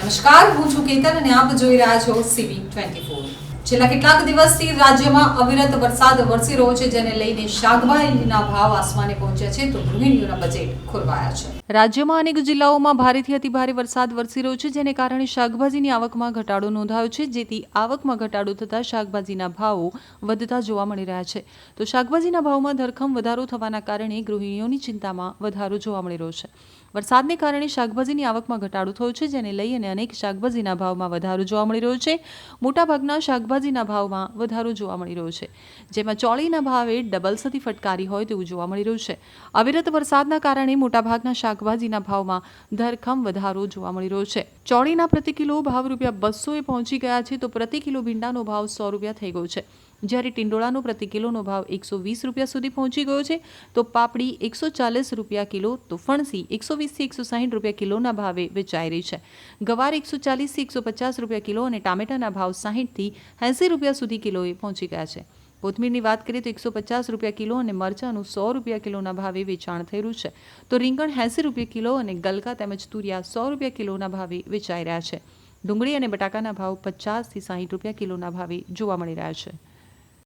નમસ્કાર, હું છું કેતન અને આપ જોઈ રહ્યા છો CB24। છેલ્લા કેટલાક દિવસથી રાજ્યમાં અવિરત વરસાદ વરસી રહ્યો છે, જેને લઈને શાકભાજીના ભાવ આસમાને પહોંચ્યા છે, તો ગૃહિણીઓના બજેટ ખોરવાયા છે। રાજ્યમાં અનેક જિલ્લાઓમાં ભારેથી અતિભારે વરસાદ વરસી રહ્યો છે, જેને કારણે શાકભાજીની આવકમાં ઘટાડો નોંધાયો છે, જેથી આવકમાં ઘટાડો થતાં શાકભાજીના ભાવો વધતા જોવા મળી રહ્યા છે। તો શાકભાજીના ભાવમાં ધરખમ વધારો થવાના કારણે ગૃહિણીઓની ચિંતામાં વધારો જોવા મળી રહ્યો છે। વરસાદને કારણે શાકભાજીની આવકમાં ઘટાડો થયો છે, જેને લઈ અને અનેક શાકભાજીના ભાવમાં વધારો જોવા મળી રહ્યો છે। મોટાભાગના શાકભાજીના ભાવમાં વધારો જોવા મળી રહ્યો છે, જેમાં ચોળીના ભાવે ડબલ સદી ફટકારી હોય તેવું જોવા મળી રહ્યું છે। અવિરત વરસાદના કારણે મોટાભાગના શાકભાજીના ભાવમાં ધરખમ વધારો જોવા મળી રહ્યો છે। ચોળીના પ્રતિ કિલો ભાવ ₹200 પહોંચી ગયા છે, તો પ્રતિ કિલો ભીંડાનો ભાવ ₹100 થઈ ગયો છે, જ્યારે ટિંડોળાનો પ્રતિ કિલોનો ભાવ ₹120 સુધી પહોંચી ગયો છે, તો પાપડી ₹140 કિલો, તો ફણસી ₹120 થી ₹160 કિલોના ભાવે વેચાઈ રહી છે। ગવાર ₹140 થી ₹150 કિલો અને ટામેટાના ભાવ ₹60 થી ₹80 સુધી કિલોએ પહોંચી ગયા છે। કોથમીરની વાત કરીએ તો ₹150 કિલો અને મરચાંનું ₹100 કિલોના ભાવે વેચાણ થઈ રહ્યું છે, તો રીંગણ ₹80 કિલો અને ગલકા તેમજ તુરિયા ₹100 કિલોના ભાવે વેચાઈ રહ્યા છે। ડુંગળી અને બટાકાના ભાવ ₹50 થી ₹60 કિલોના ભાવે જોવા મળી રહ્યા છે।